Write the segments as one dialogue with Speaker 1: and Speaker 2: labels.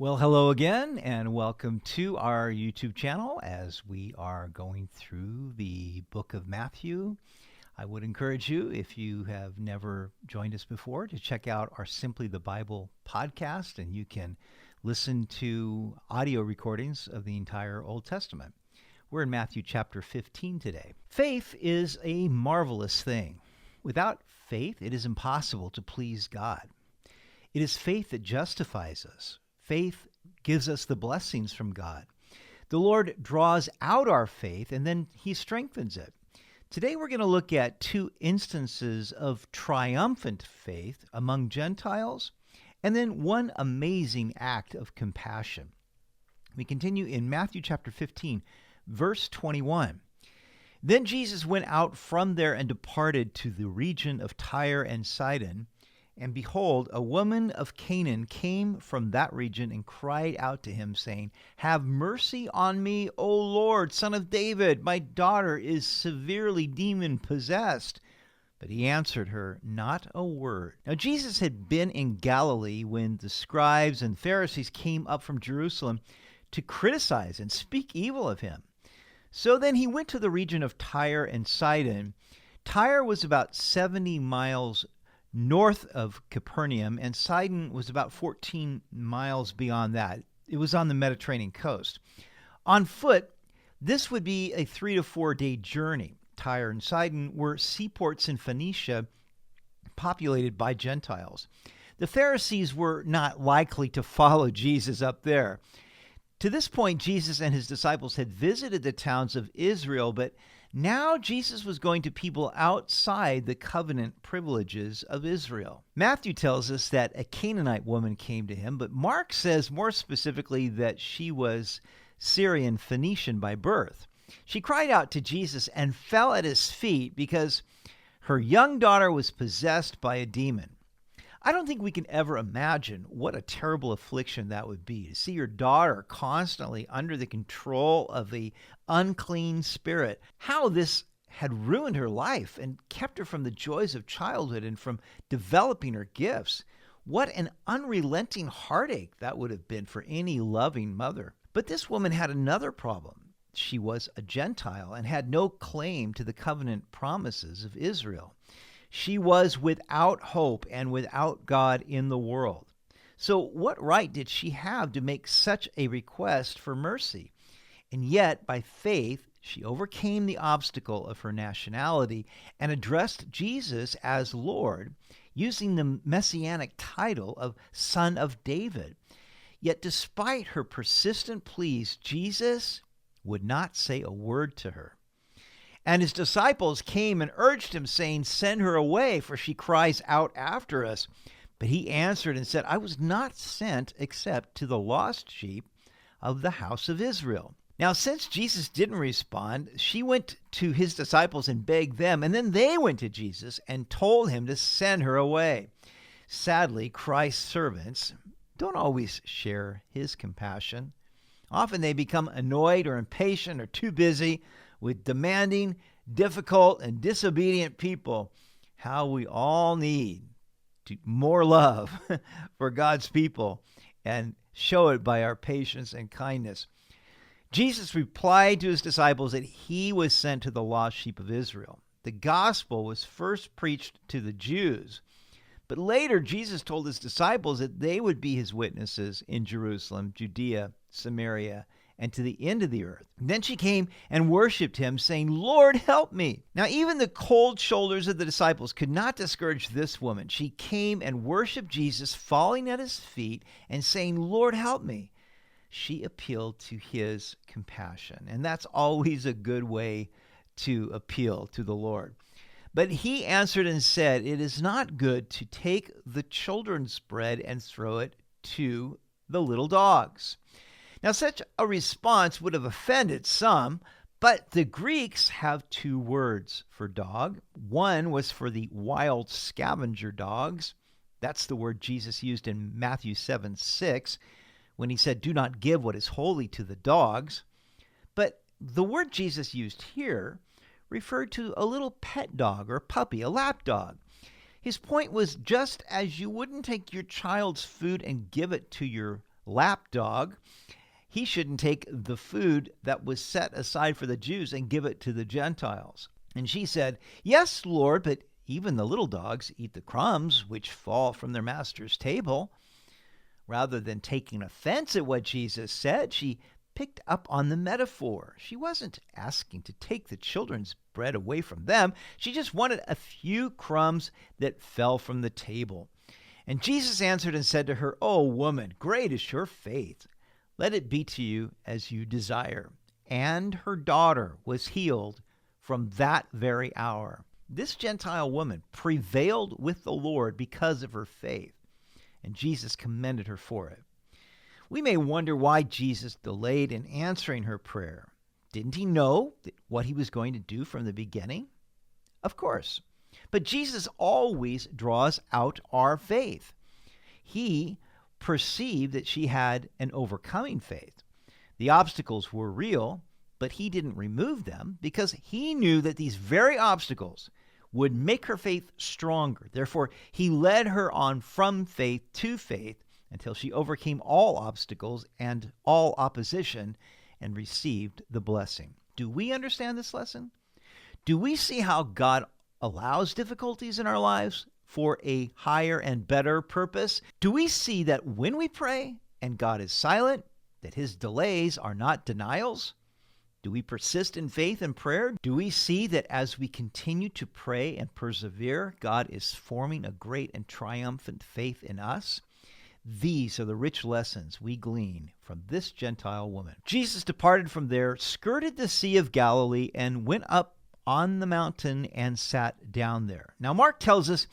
Speaker 1: Well, hello again, and welcome to our YouTube channel as we are going through the book of Matthew. I would encourage you, if you have never joined us before, to check out our Simply the Bible podcast, and you can listen to audio recordings of the entire Old Testament. We're in Matthew chapter 15 today. Faith is a marvelous thing. Without faith, it is impossible to please God. It is faith that justifies us. Faith gives us the blessings from God. The Lord draws out our faith, and then he strengthens it. Today we're going to look at two instances of triumphant faith among Gentiles, and then one amazing act of compassion. We continue in Matthew chapter 15, verse 21. Then Jesus went out from there and departed to the region of Tyre and Sidon. And behold, a woman of Canaan came from that region and cried out to him, saying, "Have mercy on me, O Lord, Son of David. My daughter is severely demon-possessed." But he answered her not a word. Now Jesus had been in Galilee when the scribes and Pharisees came up from Jerusalem to criticize and speak evil of him. So then he went to the region of Tyre and Sidon. Tyre was about 70 miles north of Capernaum, and Sidon was about 14 miles beyond that. It was on the Mediterranean coast. On foot, this would be a 3 to 4 day journey. Tyre and Sidon were seaports in Phoenicia populated by Gentiles. The Pharisees were not likely to follow Jesus up there. To this point, Jesus and his disciples had visited the towns of Israel, but now Jesus was going to people outside the covenant privileges of Israel. Matthew tells us that a Canaanite woman came to him, but Mark says more specifically that she was Syrian Phoenician by birth. She cried out to Jesus and fell at his feet because her young daughter was possessed by a demon. I don't think we can ever imagine what a terrible affliction that would be, to see your daughter constantly under the control of the unclean spirit. How this had ruined her life and kept her from the joys of childhood and from developing her gifts. What an unrelenting heartache that would have been for any loving mother. But this woman had another problem. She was a Gentile and had no claim to the covenant promises of Israel. She was without hope and without God in the world. So what right did she have to make such a request for mercy? And yet, by faith, she overcame the obstacle of her nationality and addressed Jesus as Lord, using the messianic title of Son of David. Yet despite her persistent pleas, Jesus would not say a word to her. And his disciples came and urged him, saying, "Send her away, for she cries out after us." But he answered and said, "I was not sent except to the lost sheep of the house of Israel." Now, since Jesus didn't respond, she went to his disciples and begged them, and then they went to Jesus and told him to send her away. Sadly, Christ's servants don't always share his compassion. Often they become annoyed or impatient or too busy with demanding, difficult, and disobedient people. How we all need more love for God's people and show it by our patience and kindness. Jesus replied to his disciples that he was sent to the lost sheep of Israel. The gospel was first preached to the Jews, but later Jesus told his disciples that they would be his witnesses in Jerusalem, Judea, Samaria, and to the end of the earth. Then she came and worshipped him, saying, "Lord, help me." Now, even the cold shoulders of the disciples could not discourage this woman. She came and worshipped Jesus, falling at his feet and saying, "Lord, help me." She appealed to his compassion, and that's always a good way to appeal to the Lord. But he answered and said, "It is not good to take the children's bread and throw it to the little dogs." Now, such a response would have offended some, but the Greeks have two words for dog. One was for the wild scavenger dogs. That's the word Jesus used in Matthew 7:6 when he said, "Do not give what is holy to the dogs." But the word Jesus used here referred to a little pet dog or puppy, a lap dog. His point was, just as you wouldn't take your child's food and give it to your lapdog, he shouldn't take the food that was set aside for the Jews and give it to the Gentiles. And she said, "Yes, Lord, but even the little dogs eat the crumbs which fall from their master's table." Rather than taking offense at what Jesus said, she picked up on the metaphor. She wasn't asking to take the children's bread away from them. She just wanted a few crumbs that fell from the table. And Jesus answered and said to her, "O woman, great is your faith. Let it be to you as you desire." And her daughter was healed from that very hour. This Gentile woman prevailed with the Lord because of her faith, and Jesus commended her for it. We may wonder why Jesus delayed in answering her prayer. Didn't he know what he was going to do from the beginning? Of course. But Jesus always draws out our faith. He perceived that she had an overcoming faith. The obstacles were real, but he didn't remove them because he knew that these very obstacles would make her faith stronger. Therefore, he led her on from faith to faith until she overcame all obstacles and all opposition and received the blessing. Do we understand this lesson? Do we see how God allows difficulties in our lives for a higher and better purpose? Do we see that when we pray and God is silent, that his delays are not denials? Do we persist in faith and prayer? Do we see that as we continue to pray and persevere, God is forming a great and triumphant faith in us? These are the rich lessons we glean from this Gentile woman. Jesus departed from there, skirted the Sea of Galilee, and went up on the mountain and sat down there. Now, Mark tells us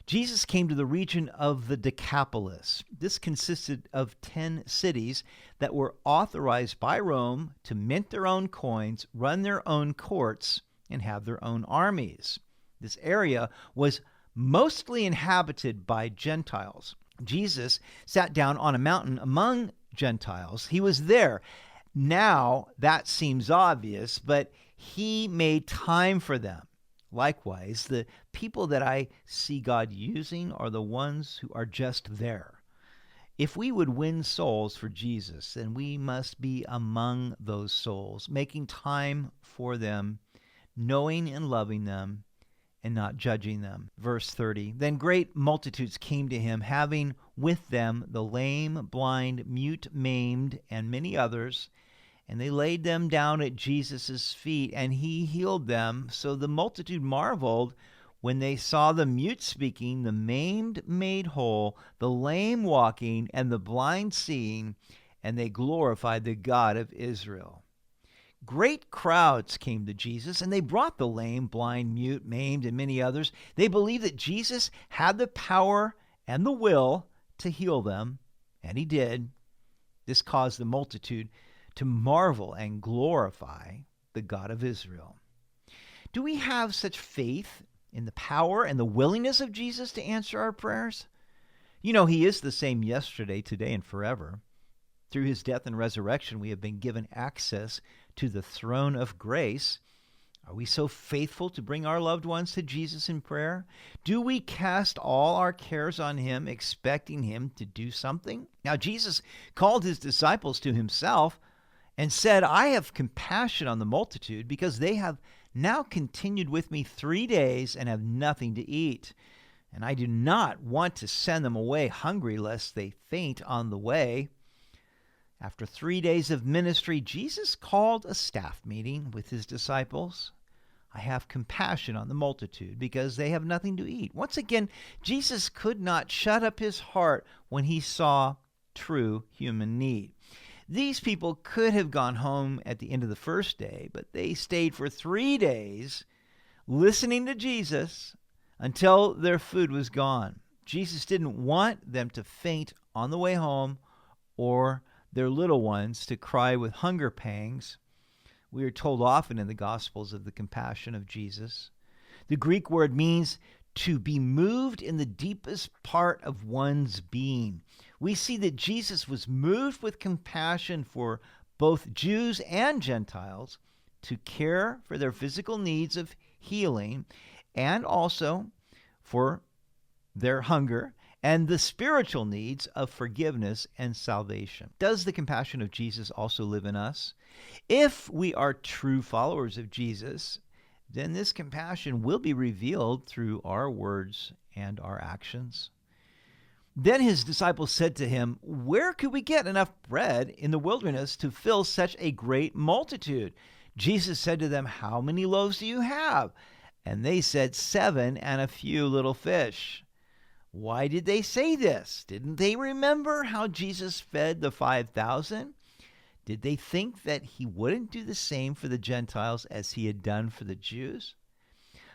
Speaker 1: Jesus came to the region of the Decapolis. This consisted of 10 cities that were authorized by Rome to mint their own coins, run their own courts, and have their own armies. This area was mostly inhabited by Gentiles. Jesus sat down on a mountain among Gentiles. He was there. Now, that seems obvious, but he made time for them. Likewise, the people that I see God using are the ones who are just there. If we would win souls for Jesus, then we must be among those souls, making time for them, knowing and loving them, and not judging them. Verse 30, then great multitudes came to him, having with them the lame, blind, mute, maimed, and many others, and they laid them down at Jesus' feet, and he healed them. So the multitude marveled when they saw the mute speaking, the maimed made whole, the lame walking, and the blind seeing, and they glorified the God of Israel. Great crowds came to Jesus, and they brought the lame, blind, mute, maimed, and many others. They believed that Jesus had the power and the will to heal them, and he did. This caused the multitude to marvel and glorify the God of Israel. Do we have such faith in the power and the willingness of Jesus to answer our prayers? You know, he is the same yesterday, today, and forever. Through his death and resurrection, we have been given access to the throne of grace. Are we so faithful to bring our loved ones to Jesus in prayer? Do we cast all our cares on him, expecting him to do something? Now, Jesus called his disciples to himself and said, I have compassion on the multitude because they have now continued with me 3 days and have nothing to eat. And I do not want to send them away hungry lest they faint on the way. After 3 days of ministry, Jesus called a staff meeting with his disciples. I have compassion on the multitude because they have nothing to eat. Once again, Jesus could not shut up his heart when he saw true human need. These people could have gone home at the end of the first day, but they stayed for 3 days listening to Jesus until their food was gone. Jesus didn't want them to faint on the way home or their little ones to cry with hunger pangs. We are told often in the Gospels of the compassion of Jesus. The Greek word means to be moved in the deepest part of one's being. We see that Jesus was moved with compassion for both Jews and Gentiles to care for their physical needs of healing and also for their hunger and the spiritual needs of forgiveness and salvation. Does the compassion of Jesus also live in us? If we are true followers of Jesus, then this compassion will be revealed through our words and our actions. Then his disciples said to him, "Where could we get enough bread in the wilderness to fill such a great multitude?" Jesus said to them, "How many loaves do you have?" And they said, 7 and a few little fish. Why did they say this? Didn't they remember how Jesus fed the 5,000? Did they think that he wouldn't do the same for the Gentiles as he had done for the Jews?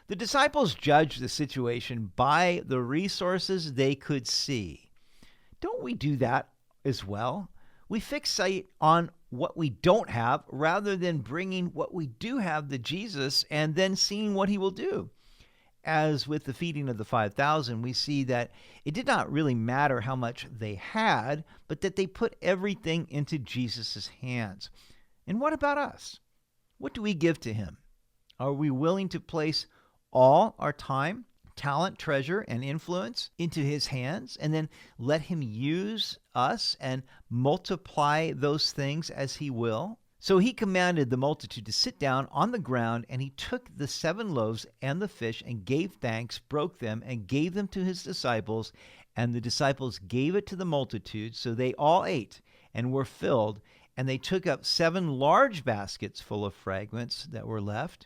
Speaker 1: The disciples judged the situation by the resources they could see. Don't we do that as well? We fixate on what we don't have rather than bringing what we do have to Jesus and then seeing what he will do. As with the feeding of the 5,000, we see that it did not really matter how much they had, but that they put everything into Jesus' hands. And what about us? What do we give to him? Are we willing to place all our time, talent, treasure, and influence into his hands and then let him use us and multiply those things as he will? So he commanded the multitude to sit down on the ground, and he took the 7 loaves and the fish and gave thanks, broke them, and gave them to his disciples, and the disciples gave it to the multitude. So they all ate and were filled, and they took up 7 large baskets full of fragments that were left.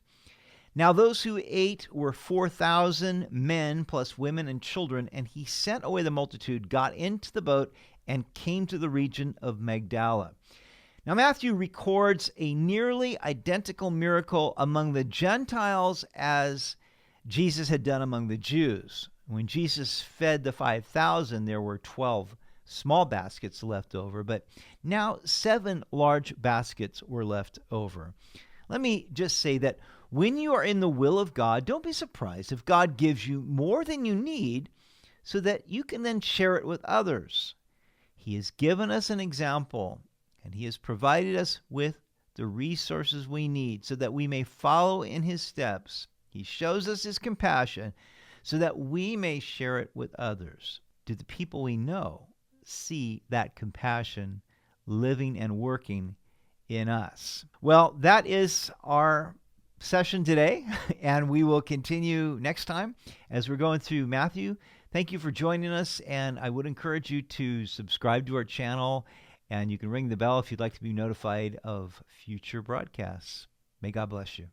Speaker 1: Now those who ate were 4,000 men plus women and children, and he sent away the multitude, got into the boat, and came to the region of Magdala. Now Matthew records a nearly identical miracle among the Gentiles as Jesus had done among the Jews. When Jesus fed the 5,000, there were 12 small baskets left over, but now 7 large baskets were left over. Let me just say that when you are in the will of God, don't be surprised if God gives you more than you need so that you can then share it with others. He has given us an example, and he has provided us with the resources we need so that we may follow in his steps. He shows us his compassion so that we may share it with others. Do the people we know see that compassion living and working in us? Well, that is our session today, and we will continue next time as we're going through Matthew. Thank you for joining us, and I would encourage you to subscribe to our channel, and you can ring the bell if you'd like to be notified of future broadcasts. May God bless you.